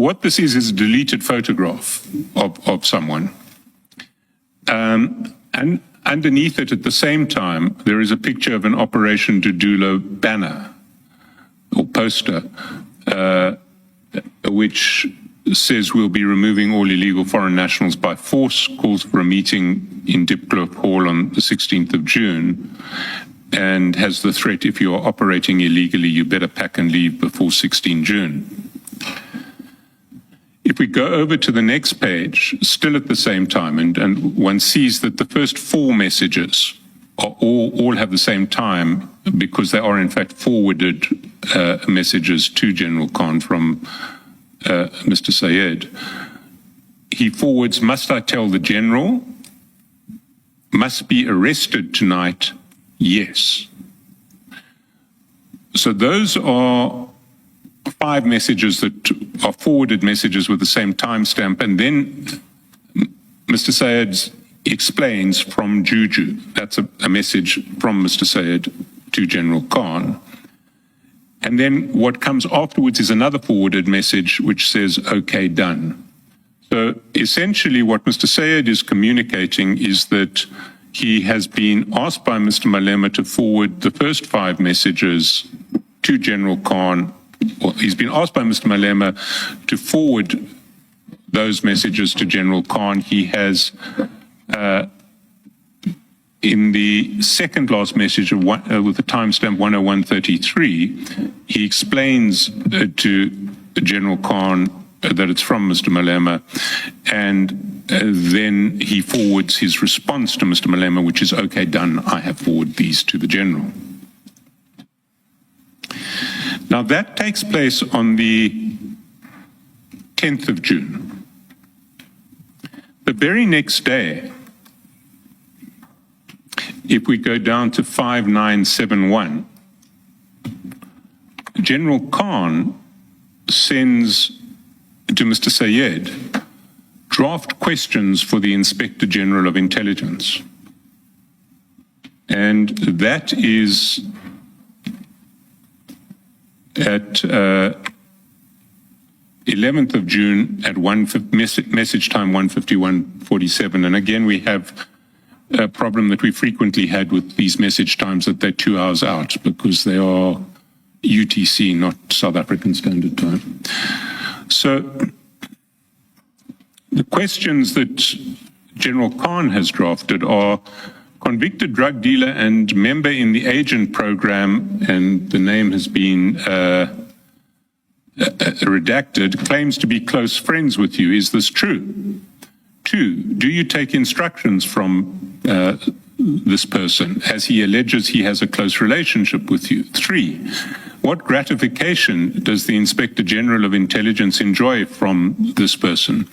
what this is a deleted photograph of someone. And underneath it at the same time, there is a picture of an Operation Dudula banner or poster, which says we'll be removing all illegal foreign nationals by force, calls for a meeting in Dipkloof Hall on the 16th of June, and has the threat, if you are operating illegally, you better pack and leave before 16 June. If we go over to the next page, still at the same time, and one sees that the first four messages are all have the same time, because they are in fact forwarded messages to General Khan from Mr. Sayed. He forwards, "Must I tell the General? Must be arrested tonight? Yes." So those are 5 messages that are forwarded messages with the same timestamp, and then Mr. Sayed explains from Juju. That's a message from Mr. Sayed to General Khan. And then what comes afterwards is another forwarded message which says, "Okay, done." So essentially what Mr. Sayed is communicating is that he has been asked by Mr. Malema to forward the first 5 messages to General Khan. Well, he's been asked by Mr. Malema to forward those messages to General Khan. He has, in the second last message with the timestamp 101:33, he explains to General Khan that it's from Mr. Malema, and then he forwards his response to Mr. Malema, which is, "Okay, done, I have forwarded these to the General." Now that takes place on the 10th of June. The very next day, if we go down to 5971, General Khan sends to Mr. Sayed draft questions for the Inspector General of Intelligence. And that is at 11th of June at message time 1:51:47. And again, we have a problem that we frequently had with these message times, that they're 2 hours out because they are UTC, not South African Standard Time. So the questions that General Khan has drafted are: convicted drug dealer and member in the agent program, and the name has been redacted, claims to be close friends with you. Is this true? 2, do you take instructions from this person, as he alleges he has a close relationship with you? 3, what gratification does the Inspector General of Intelligence enjoy from this person?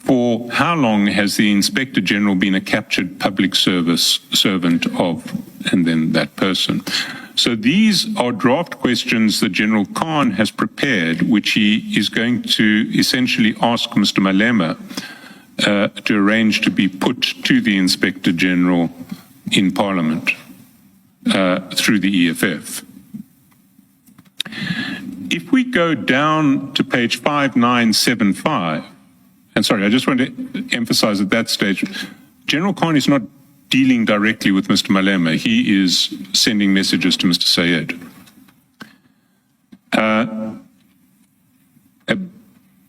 4, how long has the Inspector General been a captured public service servant of, and then that person? So these are draft questions that General Khan has prepared, which he is going to essentially ask Mr. Malema to arrange to be put to the Inspector General in Parliament through the EFF. If we go down to page 5975, and sorry, I just want to emphasize at that stage, General Khan is not dealing directly with Mr. Malema. He is sending messages to Mr. Sayed.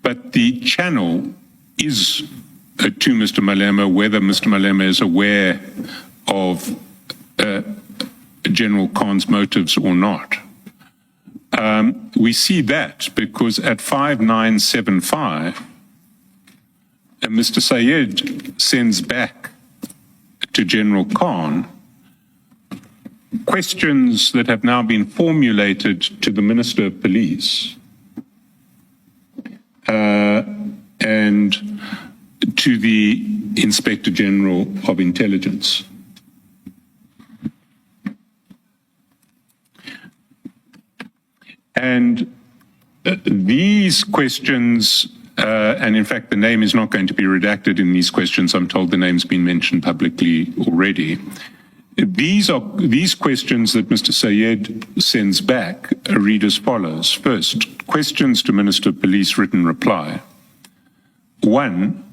But the channel is to Mr. Malema, whether Mr. Malema is aware of General Khan's motives or not. We see that because at 5975, Mr. Sayed sends back to General Khan questions that have now been formulated to the Minister of Police and to the Inspector General of Intelligence. And these questions, and in fact the name is not going to be redacted in these questions, I'm told the name's been mentioned publicly already. These questions that Mr. Sayed sends back read as follows. First, questions to Minister of Police, written reply. 1,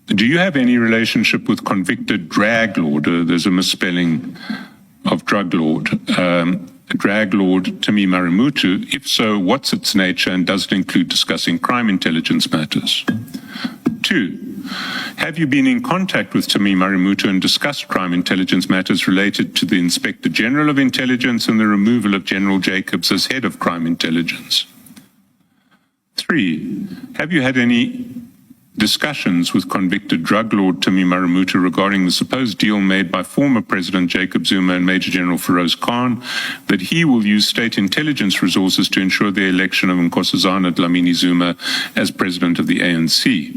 do you have any relationship with convicted drag lord? There's a misspelling of drug lord. Drag lord Tumi Marimutu. If so, what's its nature and does it include discussing crime intelligence matters? 2, have you been in contact with Tumi Marimutu and discussed crime intelligence matters related to the Inspector General of Intelligence and the removal of General Jacobs as head of crime intelligence? 3, have you had any discussions with convicted drug lord Tumi Marimutu regarding the supposed deal made by former President Jacob Zuma and Major General Feroz Khan that he will use state intelligence resources to ensure the election of Nkosazana Dlamini Zuma as president of the ANC?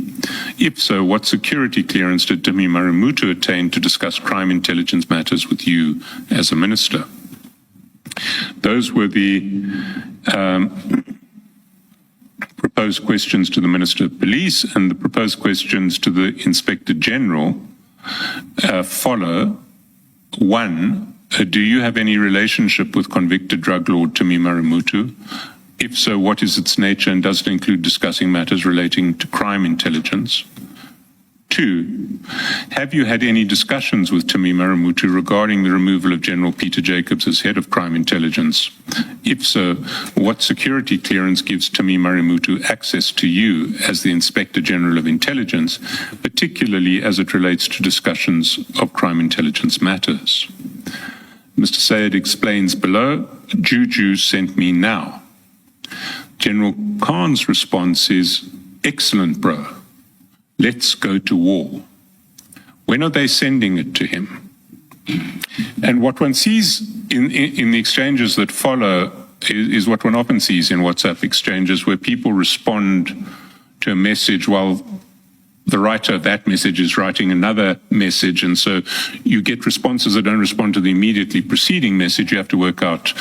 If so, what security clearance did Tumi Marimutu attain to discuss crime intelligence matters with you as a minister? Those were the proposed questions to the Minister of Police, and the proposed questions to the Inspector General follow. 1, do you have any relationship with convicted drug lord Tumi Marimutu? If so, what is its nature and does it include discussing matters relating to crime intelligence? 2, have you had any discussions with Tumi Marimutu regarding the removal of General Peter Jacobs as head of crime intelligence? If so, what security clearance gives Tumi Marimutu access to you as the Inspector General of Intelligence, particularly as it relates to discussions of crime intelligence matters? Mr. Sayed explains below, Juju sent me now. General Khan's response is, excellent, bro. Let's go to war. When are they sending it to him? And what one sees in the exchanges that follow is what one often sees in WhatsApp exchanges, where people respond to a message while the writer of that message is writing another message, and so you get responses that don't respond to the immediately preceding message. You have to work out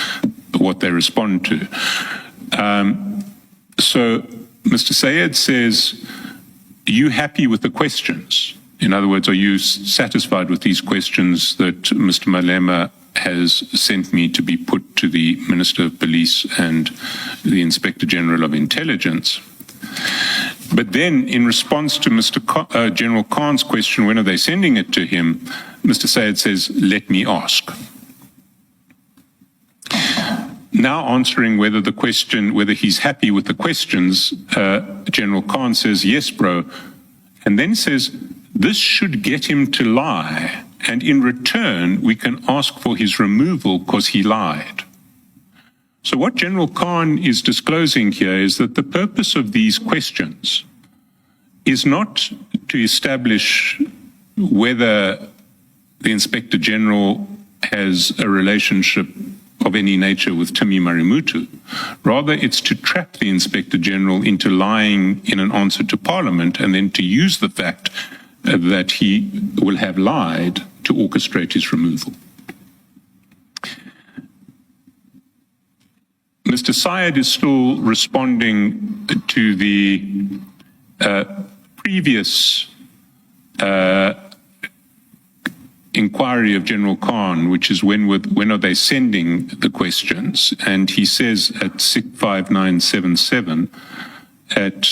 what they respond to. So Mr. Sayed says, are you happy with the questions? In other words, are you satisfied with these questions that Mr. Malema has sent me to be put to the Minister of Police and the Inspector General of Intelligence? But then, in response to General Khan's question, when are they sending it to him, Mr. Sayed says, let me ask. Now answering whether he's happy with the questions, General Khan says, yes, bro, and then says, this should get him to lie, and in return, we can ask for his removal because he lied. So what General Khan is disclosing here is that the purpose of these questions is not to establish whether the Inspector General has a relationship of any nature with Tumi Marimutu. Rather, it's to trap the Inspector General into lying in an answer to Parliament and then to use the fact that he will have lied to orchestrate his removal. Mr. Sayed is still responding to the previous inquiry of General Khan, which is when are they sending the questions? And he says at 65977 at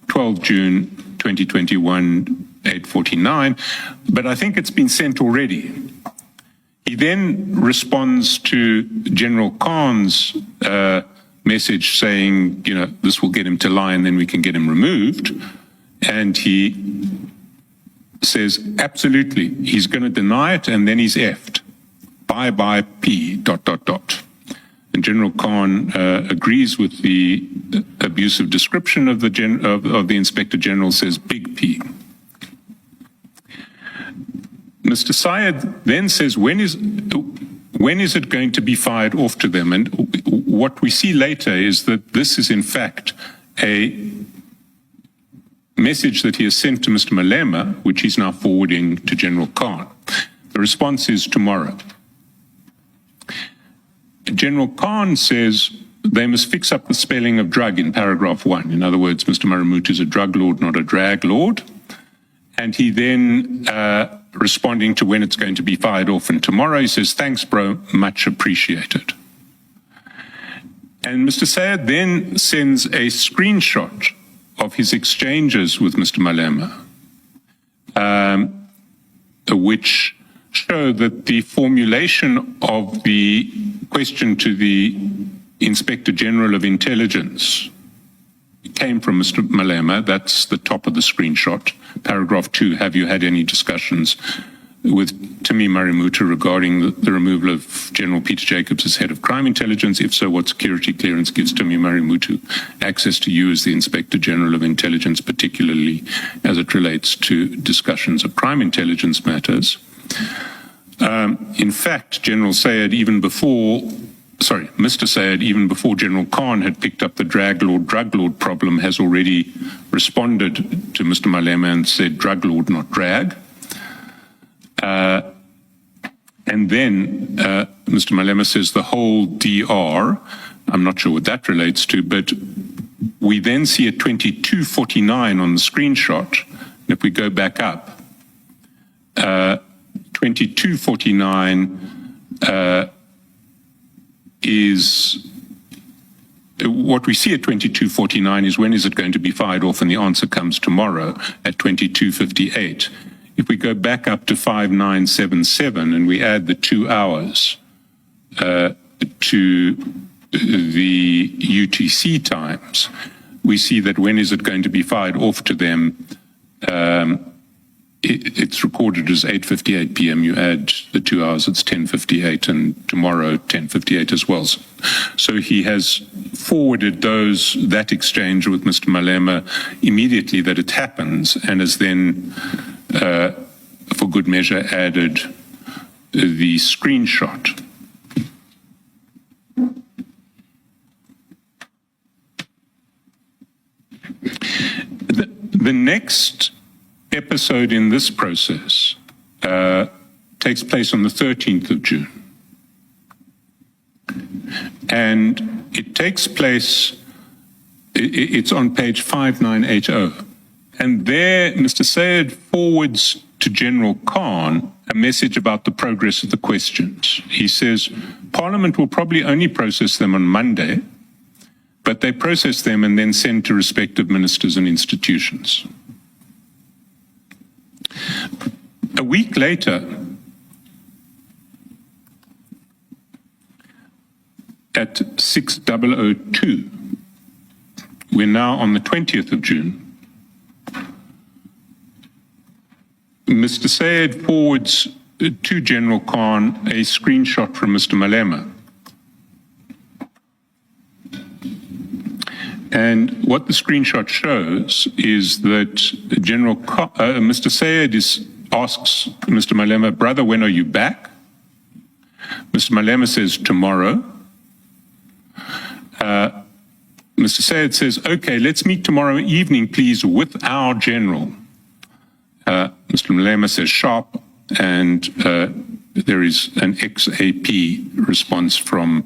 12 June 2021, 8:49, but I think it's been sent already. He then responds to General Khan's message saying, this will get him to lie and then we can get him removed. And he says, absolutely, he's going to deny it and then he's effed. Bye-bye P ... And General Khan agrees with the abusive description of the Inspector General, says big P. Mr. Sayed then says, when is it going to be fired off to them? And what we see later is that this is in fact a message that he has sent to Mr. Malema, which he's now forwarding to General Khan. The response is tomorrow. General Khan says they must fix up the spelling of drug in paragraph 1. In other words, Mr. Marimutu is a drug lord, not a drag lord. And he then, responding to when it's going to be fired off and tomorrow, he says, "Thanks, bro, much appreciated." And Mr. Sayed then sends a screenshot of his exchanges with Mr. Malema, which show that the formulation of the question to the Inspector General of Intelligence came from Mr. Malema. That's the top of the screenshot. Paragraph 2, have you had any discussions with Timi Marimutu regarding the removal of General Peter Jacobs as head of crime intelligence? If so, what security clearance gives Timi Marimutu access to you as the Inspector General of Intelligence, particularly as it relates to discussions of crime intelligence matters? In fact, Mr. Sayed, even before General Khan had picked up the drug lord problem, has already responded to Mr. Malema and said drug lord, not drag. And then Mr. Malema says the whole DR, I'm not sure what that relates to, but we then see a 2249 on the screenshot. And if we go back up, 2249 is what we see at 2249 is when is it going to be fired off, and the answer comes tomorrow at 2258. If we go back up to 5977 and we add the 2 hours to the UTC times, we see that when is it going to be fired off to them, it's recorded as 8:58 p.m. You add the 2 hours, it's 10:58, and tomorrow 10:58 as well. So he has forwarded that exchange with Mr. Malema immediately that it happens, and has then, for good measure, added the screenshot. The next episode in this process takes place on the 13th of June. And it takes place, it's on page 5980. And there, Mr. Sayed forwards to General Khan a message about the progress of the questions. He says, Parliament will probably only process them on Monday, but they process them and then send to respective ministers and institutions. A week later, at 6002, we're now on the 20th of June, Mr. Sayed forwards to General Khan a screenshot from Mr. Malema. And what the screenshot shows is that Mr. Sayed asks Mr. Malema, "Brother, when are you back?" Mr. Malema says, "Tomorrow." Mr. Sayed says, "Okay, let's meet tomorrow evening, please, with our general." Mr. Malema says, "Sharp," and there is an XAP response from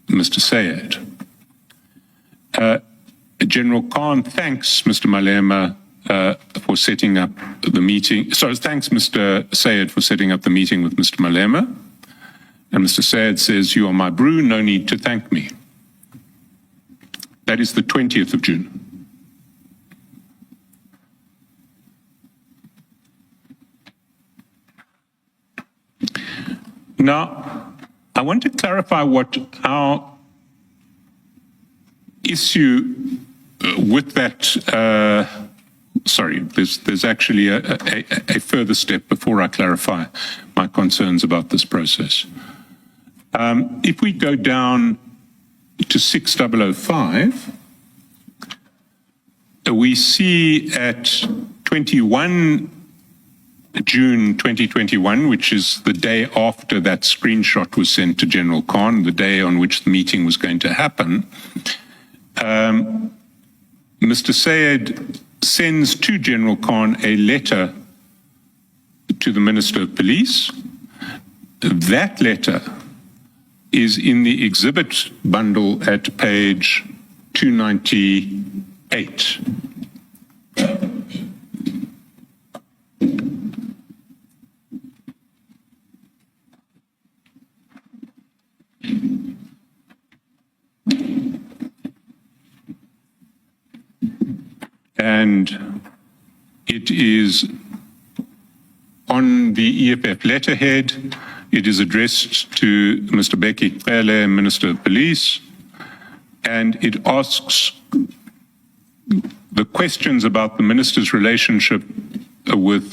Mr. Sayed. General Khan thanks Mr. Malema for setting up the meeting. Sorry, thanks Mr. Sayed for setting up the meeting with Mr. Malema. And Mr. Sayed says, "You are my brew, no need to thank me." That is the 20th of June. Now, I want to clarify what our issue with that, there's actually a further step before I clarify my concerns about this process. If we go down to 6005, we see at 21 June 2021, which is the day after that screenshot was sent to General Khan, the day on which the meeting was going to happen, Mr. Sayed sends to General Khan a letter to the Minister of Police. That letter is in the exhibit bundle at page 298. and it is on the EFF letterhead. It is addressed to Mr. Bheki Cele, Minister of Police, and it asks the questions about the minister's relationship with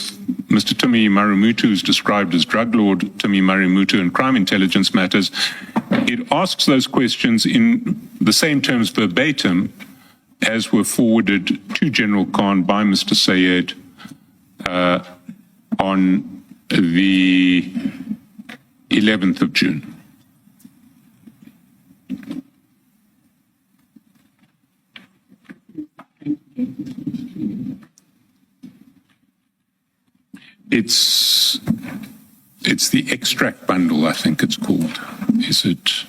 Mr. Tumi Marumutu, who's described as drug lord Tumi Marumutu in crime intelligence matters. It asks those questions in the same terms verbatim as were forwarded to General Khan by Mr. Sayed on the 11th of June. It's the extract bundle, I think it's called. Is it?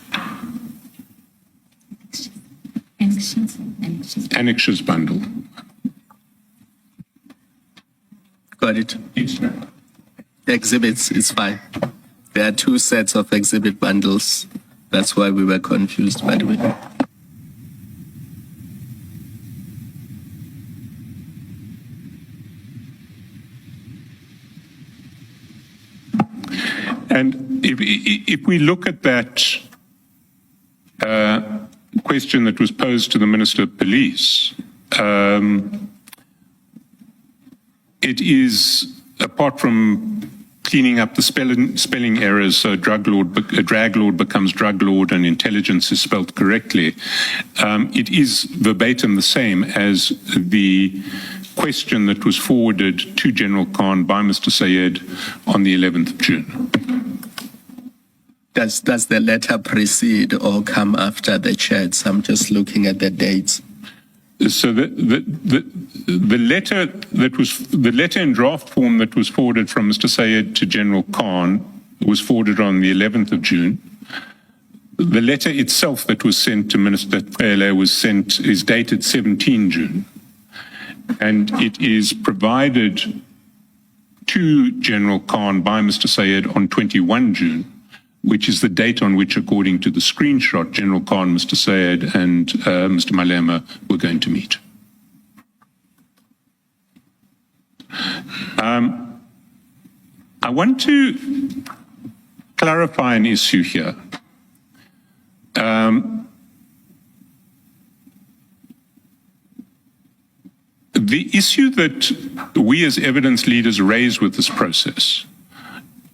Annexes bundle. Got it. Extract. Exhibits is fine. There are two sets of exhibit bundles. That's why we were confused, by the way. And if we look at that question that was posed to the Minister of Police, it is, apart from cleaning up the spelling errors, so drag lord becomes drug lord and intelligence is spelled correctly, it is verbatim the same as the question that was forwarded to General Khan by Mr. Sayed on the 11th of June. Does the letter precede or come after the chats? I'm just looking at the dates. So the letter in draft form that was forwarded from Mr. Sayed to General Khan was forwarded on the 11th of June. The letter itself that was sent to Minister Cele is dated 17 June. And it is provided to General Khan by Mr. Sayed on 21 June, which is the date on which, according to the screenshot, General Khan, Mr. Sayed, and Mr. Malema were going to meet. I want to clarify an issue here. The issue that we as evidence leaders raise with this process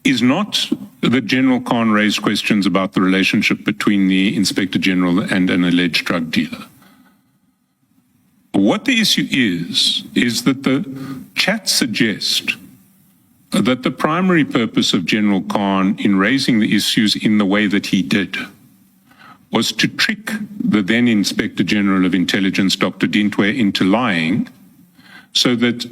is not that General Khan raised questions about the relationship between the Inspector General and an alleged drug dealer. What the issue is that the chats suggest that the primary purpose of General Khan in raising the issues in the way that he did was to trick the then Inspector General of Intelligence, Dr. Dintwe, into lying, so that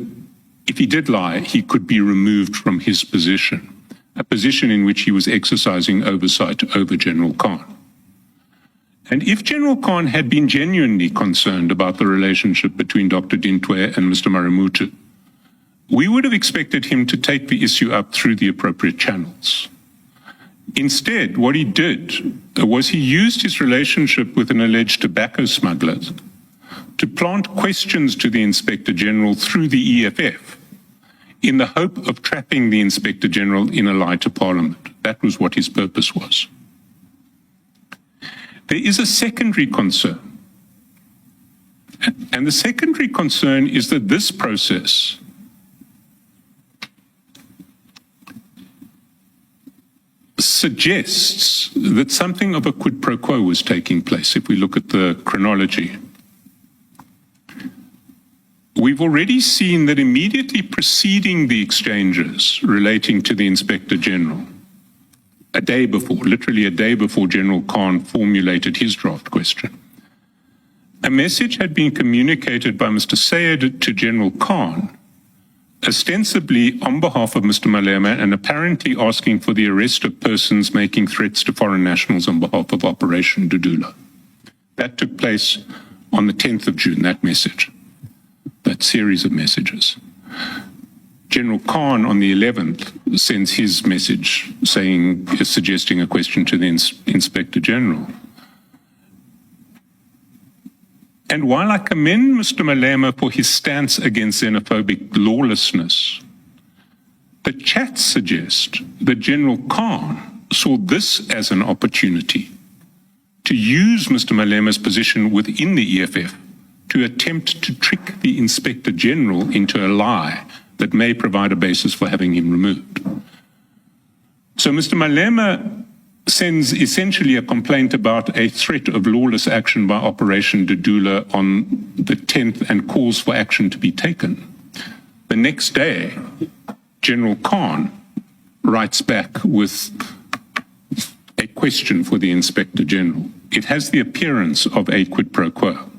if he did lie, he could be removed from his position, a position in which he was exercising oversight over General Khan. And if General Khan had been genuinely concerned about the relationship between Dr. Dintwe and Mr. Marumutu, we would have expected him to take the issue up through the appropriate channels. Instead, what he did was he used his relationship with an alleged tobacco smuggler to plant questions to the Inspector General through the EFF in the hope of trapping the Inspector General in a lie to Parliament. That was what his purpose was. There is a secondary concern. And the secondary concern is that this process suggests that something of a quid pro quo was taking place, if we look at the chronology. We've already seen that immediately preceding the exchanges relating to the Inspector General, a day before, literally a day before General Khan formulated his draft question, a message had been communicated by Mr. Sayed to General Khan, ostensibly on behalf of Mr. Malema and apparently asking for the arrest of persons making threats to foreign nationals on behalf of Operation Dudula. That took place on the 10th of June, that message, that series of messages. General Khan on the 11th sends his message suggesting a question to the Inspector General. And while I commend Mr. Malema for his stance against xenophobic lawlessness, the chats suggest that General Khan saw this as an opportunity to use Mr. Malema's position within the EFF to attempt to trick the Inspector General into a lie that may provide a basis for having him removed. So Mr. Malema sends essentially a complaint about a threat of lawless action by Operation Dudula on the 10th and calls for action to be taken. The next day, General Khan writes back with a question for the Inspector General. It has the appearance of a quid pro quo.